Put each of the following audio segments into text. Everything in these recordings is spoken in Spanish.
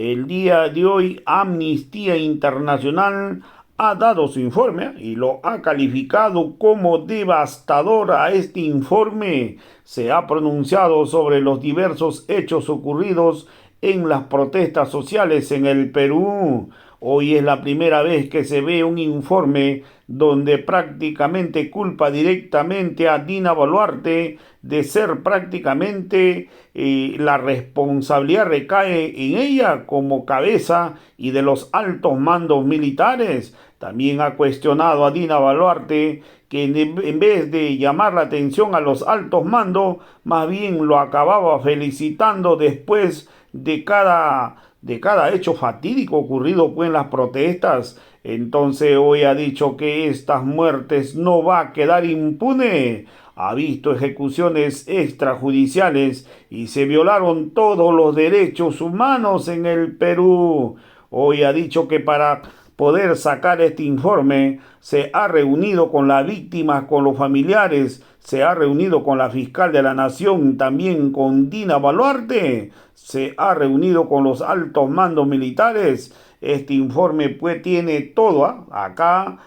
El día de hoy, Amnistía Internacional ha dado su informe y lo ha calificado como devastador. A este informe se ha pronunciado sobre los diversos hechos ocurridos en las protestas sociales en el Perú. Hoy es la primera vez que se ve un informe donde prácticamente culpa directamente a Dina Boluarte de ser prácticamente la responsabilidad recae en ella como cabeza y de los altos mandos militares. También ha cuestionado a Dina Boluarte que en vez de llamar la atención a los altos mandos, más bien lo acababa felicitando después de cada hecho fatídico ocurrido pues, en las protestas. Entonces hoy ha dicho que estas muertes no va a quedar impune. Ha visto ejecuciones extrajudiciales y se violaron todos los derechos humanos en el Perú. Hoy ha dicho que para poder sacar este informe se ha reunido con las víctimas, con los familiares, se ha reunido con la fiscal de la Nación, también con Dina Boluarte, se ha reunido con los altos mandos militares. Este informe pues tiene todo, acá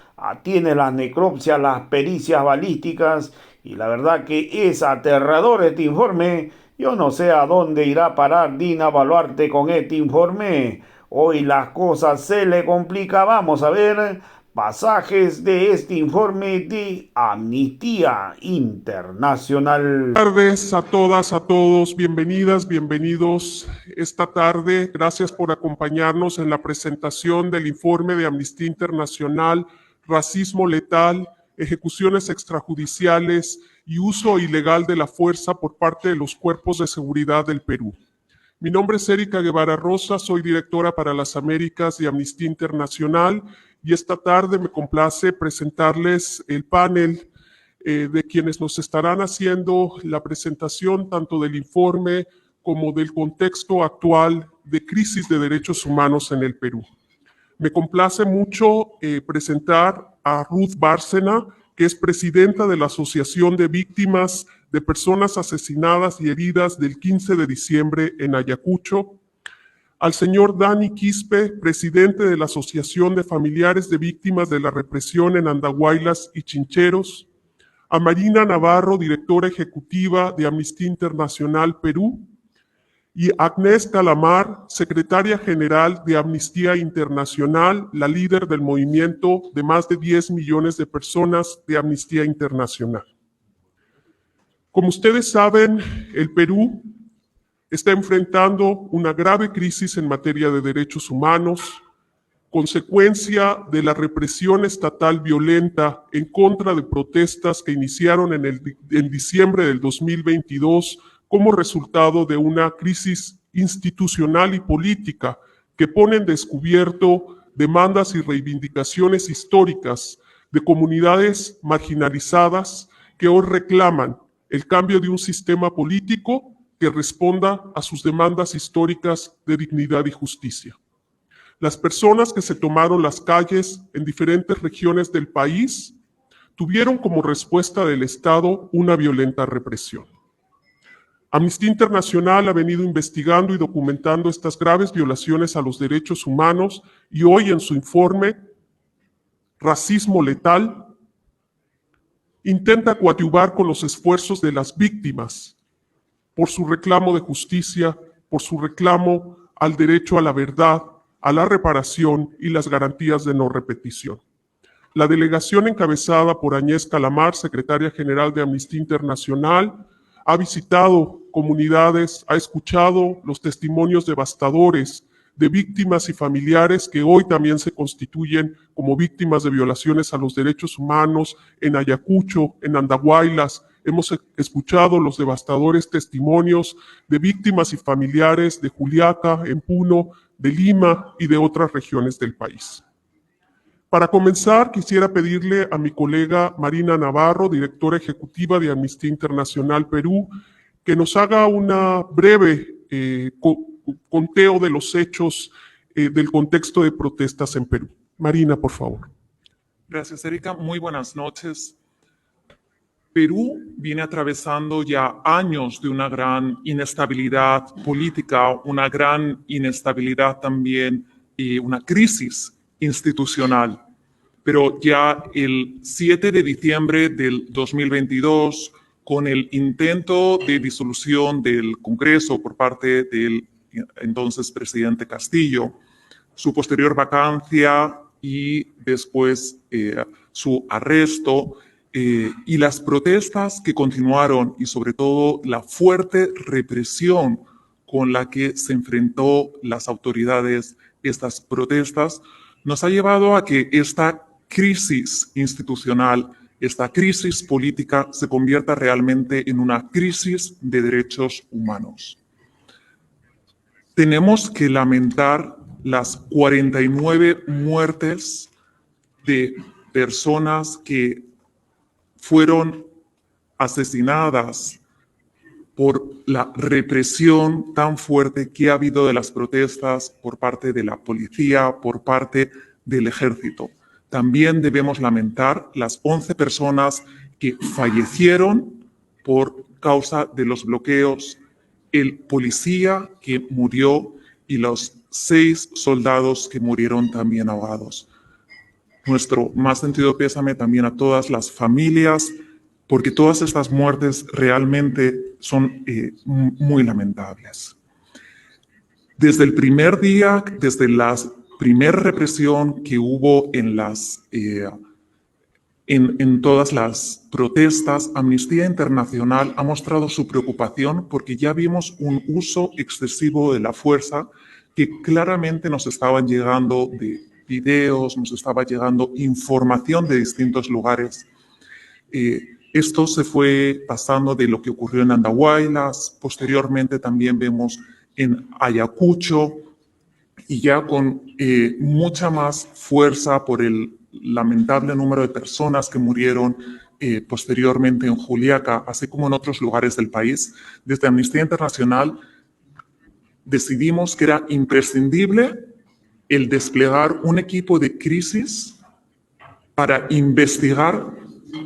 tiene las necropsias, las pericias balísticas y la verdad que es aterrador este informe. Yo no sé a dónde irá a parar Dina Boluarte con este informe. Hoy las cosas se le complica. Vamos a ver pasajes de este informe de Amnistía Internacional. Buenas tardes a todas, a todos, bienvenidas, bienvenidos esta tarde. Gracias por acompañarnos en la presentación del informe de Amnistía Internacional, Racismo Letal, Ejecuciones Extrajudiciales y Uso Ilegal de la Fuerza por parte de los Cuerpos de Seguridad del Perú. Mi nombre es Erika Guevara Rosa, soy directora para las Américas de Amnistía Internacional y esta tarde me complace presentarles el panel de quienes nos estarán haciendo la presentación tanto del informe como del contexto actual de crisis de derechos humanos en el Perú. Me complace mucho presentar a Ruth Bárcena, que es presidenta de la Asociación de Víctimas de Personas Asesinadas y Heridas del 15 de diciembre en Ayacucho, al señor Dani Quispe, presidente de la Asociación de Familiares de Víctimas de la Represión en Andahuaylas y Chincheros, a Marina Navarro, directora ejecutiva de Amnistía Internacional Perú, y Agnès Calamar, secretaria general de Amnistía Internacional, la líder del movimiento de más de 10 millones de personas de Amnistía Internacional. Como ustedes saben, el Perú está enfrentando una grave crisis en materia de derechos humanos, consecuencia de la represión estatal violenta en contra de protestas que iniciaron en diciembre del 2022 como resultado de una crisis institucional y política que pone en descubierto demandas y reivindicaciones históricas de comunidades marginalizadas que hoy reclaman el cambio de un sistema político que responda a sus demandas históricas de dignidad y justicia. Las personas que se tomaron las calles en diferentes regiones del país tuvieron como respuesta del Estado una violenta represión. Amnistía Internacional ha venido investigando y documentando estas graves violaciones a los derechos humanos y hoy en su informe Racismo Letal intenta coadyuvar con los esfuerzos de las víctimas por su reclamo de justicia, por su reclamo al derecho a la verdad, a la reparación y las garantías de no repetición. La delegación encabezada por Agnès Calamar, secretaria general de Amnistía Internacional, ha visitado comunidades, ha escuchado los testimonios devastadores de víctimas y familiares que hoy también se constituyen como víctimas de violaciones a los derechos humanos en Ayacucho, en Andahuaylas. Hemos escuchado los devastadores testimonios de víctimas y familiares de Juliaca, en Puno, de Lima y de otras regiones del país. Para comenzar, quisiera pedirle a mi colega Marina Navarro, directora ejecutiva de Amnistía Internacional Perú, que nos haga una breve conteo de los hechos del contexto de protestas en Perú. Marina, por favor. Gracias, Erika. Muy buenas noches. Perú viene atravesando ya años de una gran inestabilidad política, una gran inestabilidad también y una crisis institucional. Pero ya el 7 de diciembre del 2022, con el intento de disolución del Congreso por parte del entonces presidente Castillo, su posterior vacancia y después su arresto, y las protestas que continuaron y sobre todo la fuerte represión con la que se enfrentó las autoridades estas protestas, nos ha llevado a que esta crisis institucional, esta crisis política se convierta realmente en una crisis de derechos humanos. Tenemos que lamentar las 49 muertes de personas que fueron asesinadas por la represión tan fuerte que ha habido de las protestas por parte de la policía, por parte del ejército. También debemos lamentar las 11 personas que fallecieron por causa de los bloqueos, el policía que murió y los 6 soldados que murieron también ahogados. Nuestro más sentido pésame también a todas las familias, porque todas estas muertes realmente son muy lamentables. Desde el primer día, desde la primera represión que hubo en todas las protestas, Amnistía Internacional ha mostrado su preocupación porque ya vimos un uso excesivo de la fuerza que claramente nos estaban llegando de videos, nos estaba llegando información de distintos lugares. Esto se fue pasando de lo que ocurrió en Andahuaylas, posteriormente también vemos en Ayacucho, y ya con mucha más fuerza por el lamentable número de personas que murieron posteriormente en Juliaca, así como en otros lugares del país. Desde Amnistía Internacional decidimos que era imprescindible el desplegar un equipo de crisis para investigar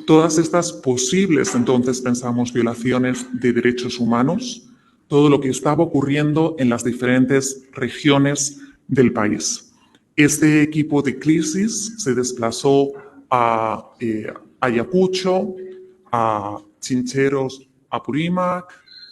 todas estas posibles, entonces pensamos, violaciones de derechos humanos, todo lo que estaba ocurriendo en las diferentes regiones del país. Este equipo de crisis se desplazó a Ayacucho, a Chincheros, Apurímac,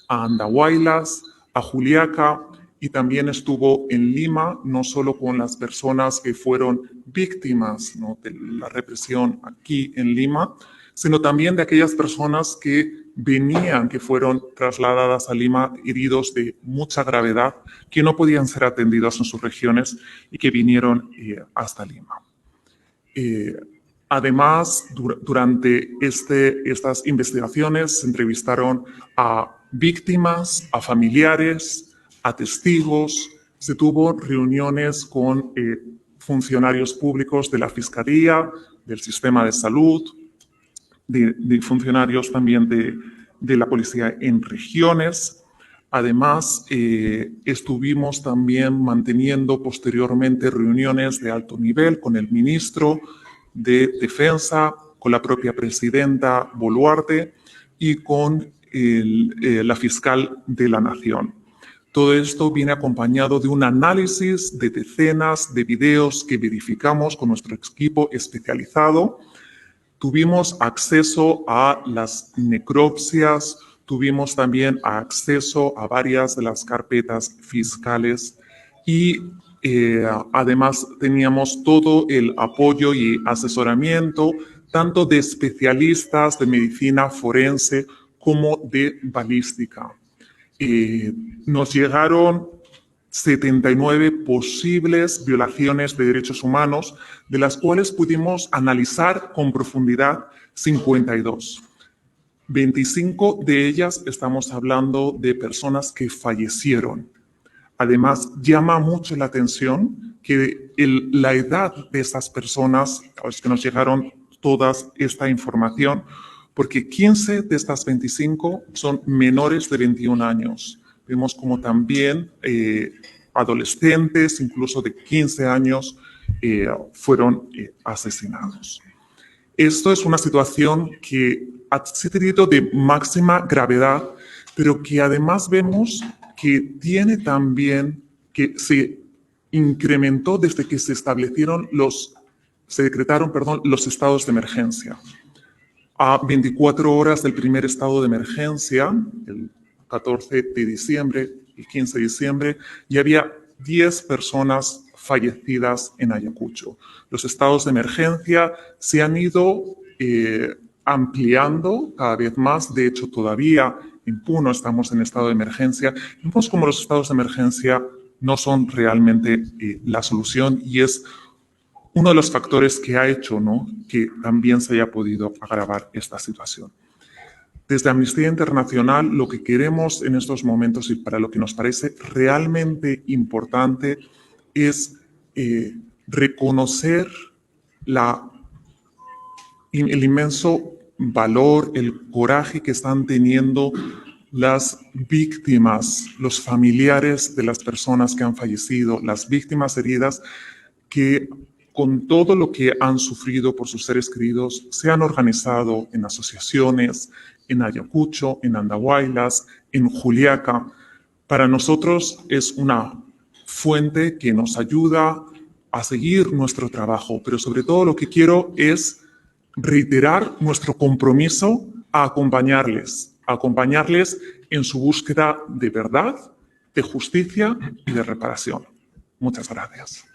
a Andahuaylas, a Juliaca, y también estuvo en Lima, no solo con las personas que fueron víctimas, ¿no?, de la represión aquí en Lima, sino también de aquellas personas que venían, que fueron trasladadas a Lima heridos de mucha gravedad, que no podían ser atendidos en sus regiones y que vinieron hasta Lima. Además, durante estas investigaciones se entrevistaron a víctimas, a familiares, a testigos, se tuvo reuniones con funcionarios públicos de la Fiscalía, del Sistema de Salud, de funcionarios también de la policía en regiones. Además, estuvimos también manteniendo posteriormente reuniones de alto nivel con el ministro de Defensa, con la propia presidenta Boluarte y con la fiscal de la Nación. Todo esto viene acompañado de un análisis de decenas de videos que verificamos con nuestro equipo especializado. Tuvimos acceso a las necropsias, tuvimos también acceso a varias de las carpetas fiscales y además teníamos todo el apoyo y asesoramiento tanto de especialistas de medicina forense como de balística. Nos llegaron 79 posibles violaciones de derechos humanos, de las cuales pudimos analizar con profundidad 52. 25 de ellas estamos hablando de personas que fallecieron. Además, llama mucho la atención que la edad de estas personas, a los que nos llegaron toda esta información, porque 15 de estas 25 son menores de 21 años. Vemos como también adolescentes, incluso de 15 años, fueron asesinados. Esto es una situación que ha sido de máxima gravedad, pero que además vemos que tiene también, que se incrementó desde que se decretaron, los estados de emergencia. A 24 horas del primer estado de emergencia, el 14 de diciembre, el 15 de diciembre, ya había 10 personas fallecidas en Ayacucho. Los estados de emergencia se han ido ampliando cada vez más. De hecho, todavía en Puno estamos en estado de emergencia. Vemos como los estados de emergencia no son realmente la solución, y es uno de los factores que ha hecho, ¿no?, que también se haya podido agravar esta situación. Desde Amnistía Internacional, lo que queremos en estos momentos y para lo que nos parece realmente importante es reconocer el inmenso valor, el coraje que están teniendo las víctimas, los familiares de las personas que han fallecido, las víctimas heridas, que con todo lo que han sufrido por sus seres queridos, se han organizado en asociaciones, en Ayacucho, en Andahuaylas, en Juliaca. Para nosotros es una fuente que nos ayuda a seguir nuestro trabajo, pero sobre todo lo que quiero es reiterar nuestro compromiso a acompañarles en su búsqueda de verdad, de justicia y de reparación. Muchas gracias.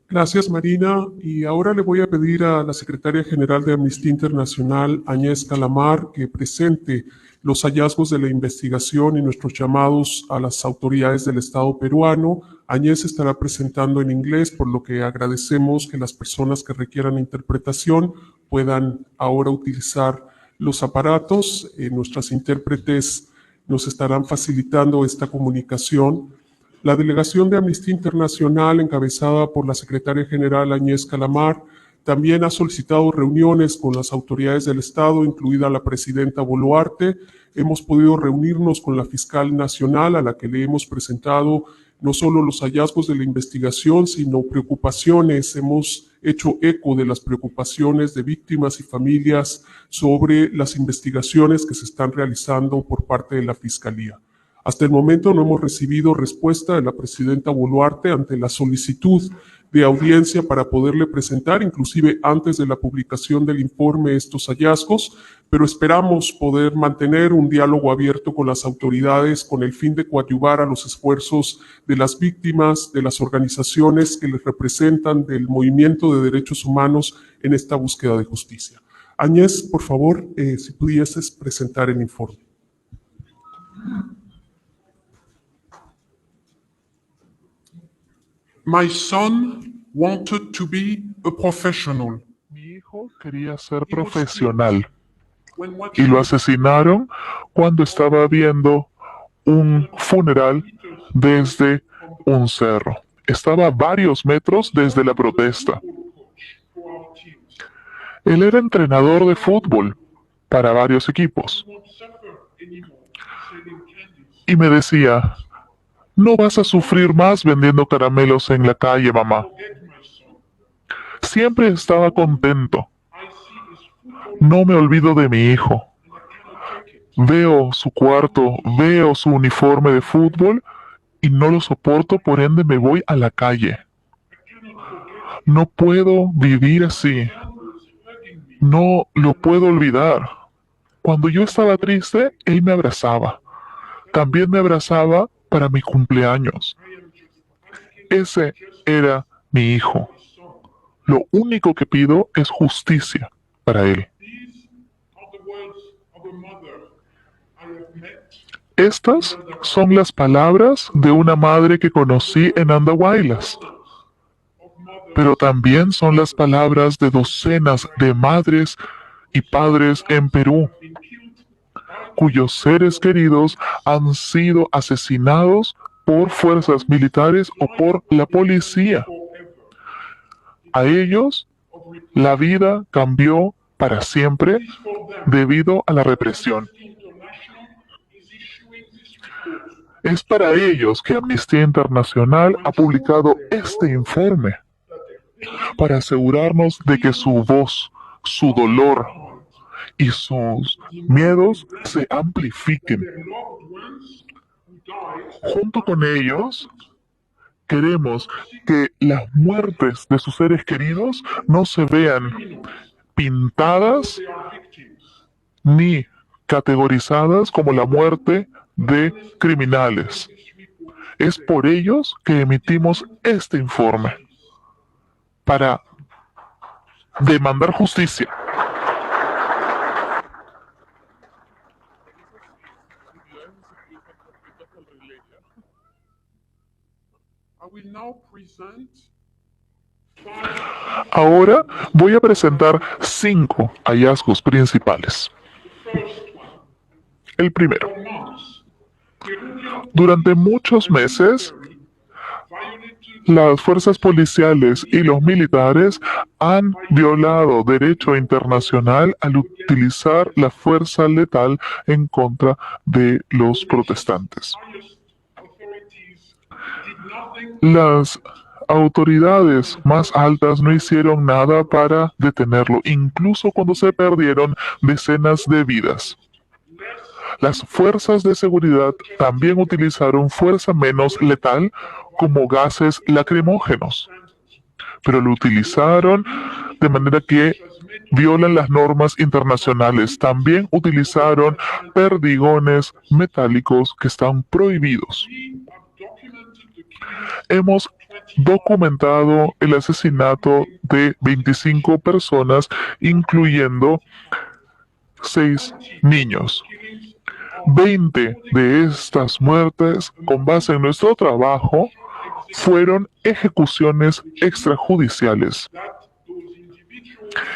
Gracias, Marina. Y ahora le voy a pedir a la secretaria general de Amnistía Internacional, Agnès Calamar, que presente los hallazgos de la investigación y nuestros llamados a las autoridades del Estado peruano. Agnès estará presentando en inglés, por lo que agradecemos que las personas que requieran interpretación puedan ahora utilizar los aparatos. Nuestras intérpretes nos estarán facilitando esta comunicación. La delegación de Amnistía Internacional, encabezada por la secretaria general Agnès Calamar, también ha solicitado reuniones con las autoridades del Estado, incluida la presidenta Boluarte. Hemos podido reunirnos con la fiscal nacional, a la que le hemos presentado no solo los hallazgos de la investigación, sino preocupaciones. Hemos hecho eco de las preocupaciones de víctimas y familias sobre las investigaciones que se están realizando por parte de la Fiscalía. Hasta el momento no hemos recibido respuesta de la presidenta Boluarte ante la solicitud de audiencia para poderle presentar, inclusive antes de la publicación del informe, estos hallazgos, pero esperamos poder mantener un diálogo abierto con las autoridades con el fin de coadyuvar a los esfuerzos de las víctimas, de las organizaciones que les representan, del movimiento de derechos humanos en esta búsqueda de justicia. Agnès, por favor, si pudieses presentar el informe. My son wanted to be a professional. Mi hijo quería ser profesional y lo asesinaron cuando estaba viendo un funeral desde un cerro. Estaba a varios metros desde la protesta. Él era entrenador de fútbol para varios equipos y me decía: no vas a sufrir más vendiendo caramelos en la calle, mamá. Siempre estaba contento. No me olvido de mi hijo. Veo su cuarto, veo su uniforme de fútbol y no lo soporto, por ende me voy a la calle. No puedo vivir así. No lo puedo olvidar. Cuando yo estaba triste, él me abrazaba. También me abrazaba para mi cumpleaños. Ese era mi hijo. Lo único que pido es justicia para él. Estas son las palabras de una madre que conocí en Andahuaylas, pero también son las palabras de docenas de madres y padres en Perú, cuyos seres queridos han sido asesinados por fuerzas militares o por la policía. A ellos, la vida cambió para siempre debido a la represión. Es para ellos que Amnistía Internacional ha publicado este informe, para asegurarnos de que su voz, su dolor y sus miedos se amplifiquen. Junto con ellos, queremos que las muertes de sus seres queridos no se vean pintadas ni categorizadas como la muerte de criminales. Es por ellos que emitimos este informe, para demandar justicia. Ahora voy a presentar 5 hallazgos principales. El primero. Durante muchos meses, las fuerzas policiales y los militares han violado derecho internacional al utilizar la fuerza letal en contra de los protestantes. Las autoridades más altas no hicieron nada para detenerlo, incluso cuando se perdieron decenas de vidas. Las fuerzas de seguridad también utilizaron fuerza menos letal, como gases lacrimógenos, pero lo utilizaron de manera que violan las normas internacionales. También utilizaron perdigones metálicos que están prohibidos. Hemos documentado el asesinato de 25 personas, incluyendo 6 niños. 20 de estas muertes, con base en nuestro trabajo, fueron ejecuciones extrajudiciales.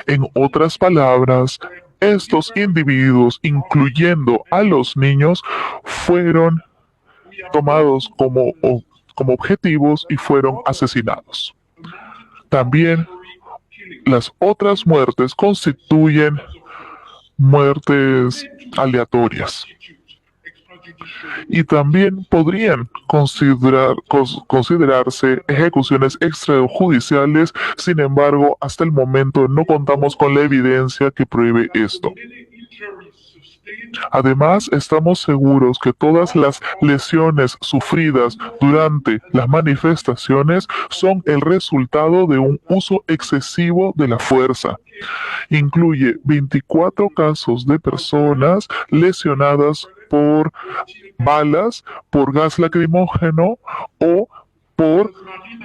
En otras palabras, estos individuos, incluyendo a los niños, fueron tomados como objetivos y fueron asesinados. También las otras muertes constituyen muertes aleatorias y también podrían considerarse ejecuciones extrajudiciales. Sin embargo, hasta el momento no contamos con la evidencia que pruebe esto. Además, estamos seguros que todas las lesiones sufridas durante las manifestaciones son el resultado de un uso excesivo de la fuerza. Incluye 24 casos de personas lesionadas por balas, por gas lacrimógeno o por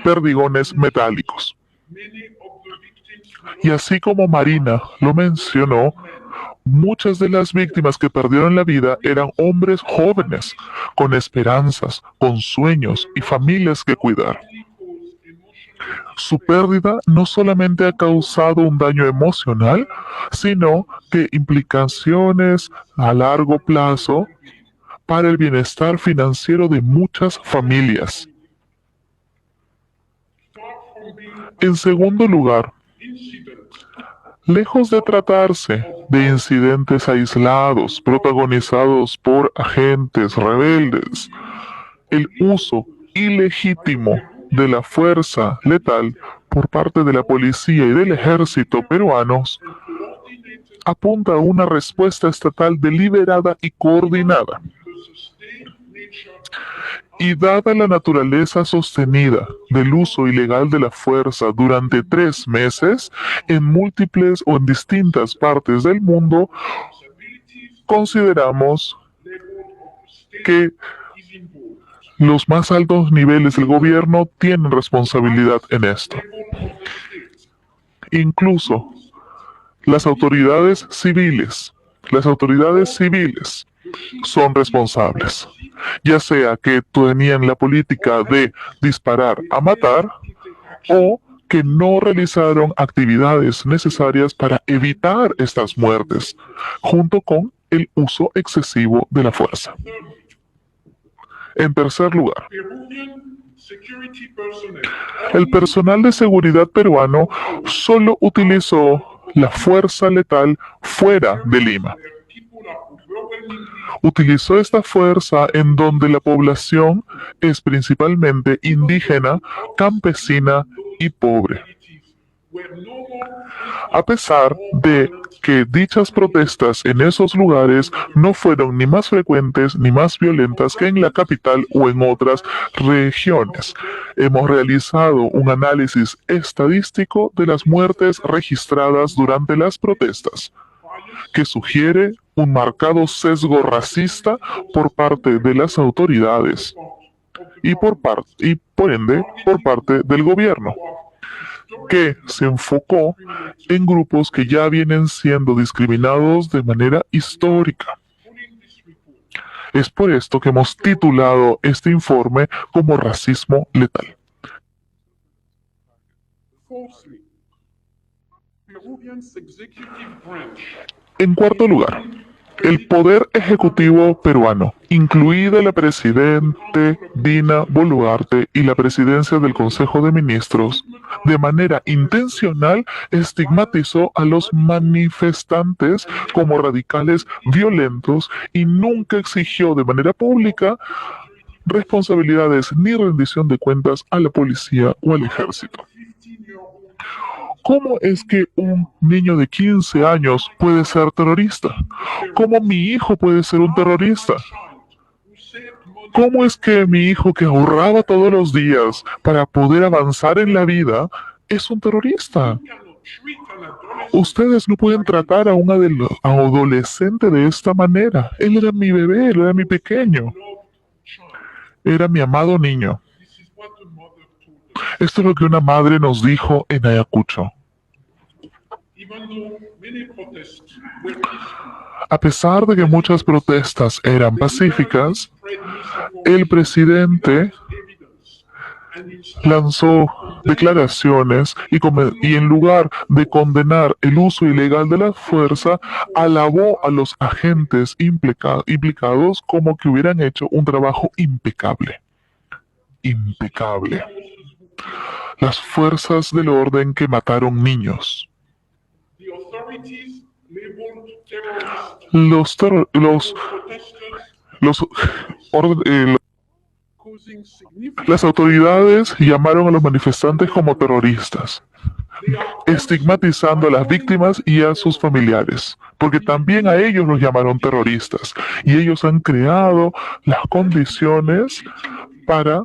perdigones metálicos. Y así como Marina lo mencionó, muchas de las víctimas que perdieron la vida eran hombres jóvenes, con esperanzas, con sueños y familias que cuidar. Su pérdida no solamente ha causado un daño emocional, sino que implicaciones a largo plazo para el bienestar financiero de muchas familias. En segundo lugar, lejos de tratarse de incidentes aislados protagonizados por agentes rebeldes, el uso ilegítimo de la fuerza letal por parte de la policía y del ejército peruanos apunta a una respuesta estatal deliberada y coordinada. Y dada la naturaleza sostenida del uso ilegal de la fuerza durante 3 meses en múltiples o en distintas partes del mundo, consideramos que los más altos niveles del gobierno tienen responsabilidad en esto. Incluso las autoridades civiles son responsables, ya sea que tenían la política de disparar a matar o que no realizaron actividades necesarias para evitar estas muertes, junto con el uso excesivo de la fuerza. En tercer lugar, el personal de seguridad peruano solo utilizó la fuerza letal fuera de Lima. Utilizó esta fuerza en donde la población es principalmente indígena, campesina y pobre. A pesar de que dichas protestas en esos lugares no fueron ni más frecuentes ni más violentas que en la capital o en otras regiones. Hemos realizado un análisis estadístico de las muertes registradas durante las protestas, que sugiere un marcado sesgo racista por parte de las autoridades y por ende por parte del gobierno, que se enfocó en grupos que ya vienen siendo discriminados de manera histórica. Es por esto que hemos titulado este informe como Racismo Letal. En cuarto lugar, el Poder Ejecutivo peruano, incluida la Presidente Dina Boluarte y la Presidencia del Consejo de Ministros, de manera intencional estigmatizó a los manifestantes como radicales violentos y nunca exigió de manera pública responsabilidades ni rendición de cuentas a la policía o al ejército. ¿Cómo es que un niño de 15 años puede ser terrorista? ¿Cómo mi hijo puede ser un terrorista? ¿Cómo es que mi hijo que ahorraba todos los días para poder avanzar en la vida es un terrorista? Ustedes no pueden tratar a un adolescente de esta manera. Él era mi bebé, él era mi pequeño. Era mi amado niño. Esto es lo que una madre nos dijo en Ayacucho. A pesar de que muchas protestas eran pacíficas, el presidente lanzó declaraciones y en lugar de condenar el uso ilegal de la fuerza, alabó a los agentes implicados como que hubieran hecho un trabajo impecable. Impecable. Las fuerzas del orden que mataron niños. Las autoridades llamaron a los manifestantes como terroristas, estigmatizando a las víctimas y a sus familiares, porque también a ellos los llamaron terroristas, y ellos han creado las condiciones para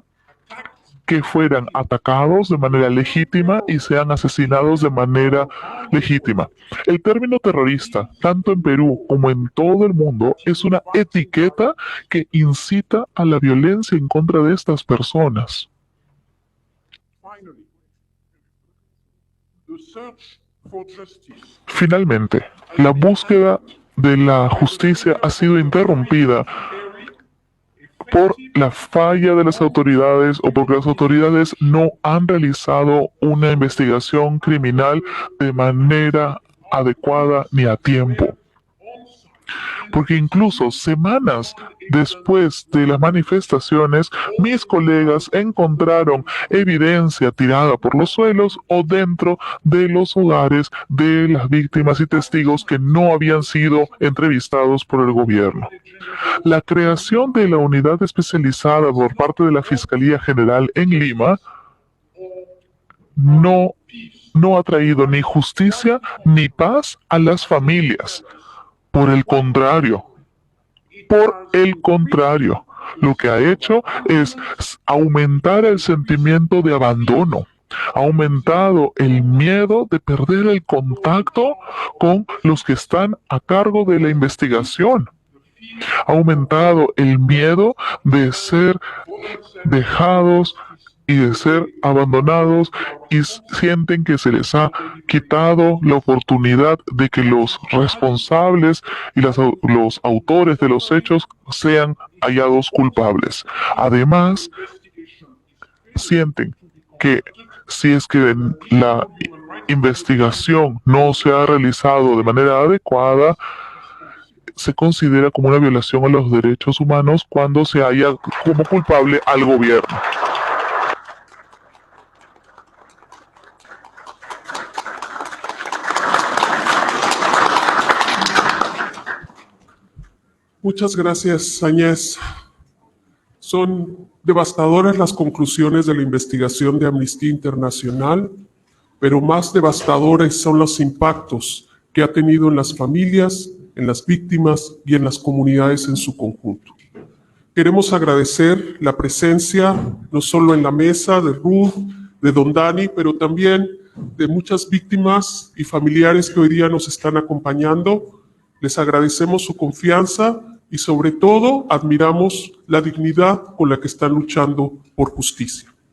que fueran atacados de manera legítima y sean asesinados de manera legítima. El término terrorista, tanto en Perú como en todo el mundo, es una etiqueta que incita a la violencia en contra de estas personas. Finalmente, la búsqueda de la justicia ha sido interrumpida por la falla de las autoridades o porque las autoridades no han realizado una investigación criminal de manera adecuada ni a tiempo. Porque incluso semanas después de las manifestaciones, mis colegas encontraron evidencia tirada por los suelos o dentro de los hogares de las víctimas y testigos que no habían sido entrevistados por el gobierno. La creación de la unidad especializada por parte de la Fiscalía General en Lima no ha traído ni justicia ni paz a las familias. Por el contrario, lo que ha hecho es aumentar el sentimiento de abandono. Ha aumentado el miedo de perder el contacto con los que están a cargo de la investigación. Ha aumentado el miedo de ser dejados y de ser abandonados y sienten que se les ha quitado la oportunidad de que los responsables y los autores de los hechos sean hallados culpables. Además, sienten que si es que la investigación no se ha realizado de manera adecuada, se considera como una violación a los derechos humanos cuando se halla como culpable al gobierno. Muchas gracias, Áñez. Son devastadoras las conclusiones de la investigación de Amnistía Internacional, pero más devastadores son los impactos que ha tenido en las familias, en las víctimas y en las comunidades en su conjunto. Queremos agradecer la presencia no solo en la mesa de Ruth, de Don Dani, pero también de muchas víctimas y familiares que hoy día nos están acompañando. Les agradecemos su confianza y sobre todo admiramos la dignidad con la que están luchando por justicia.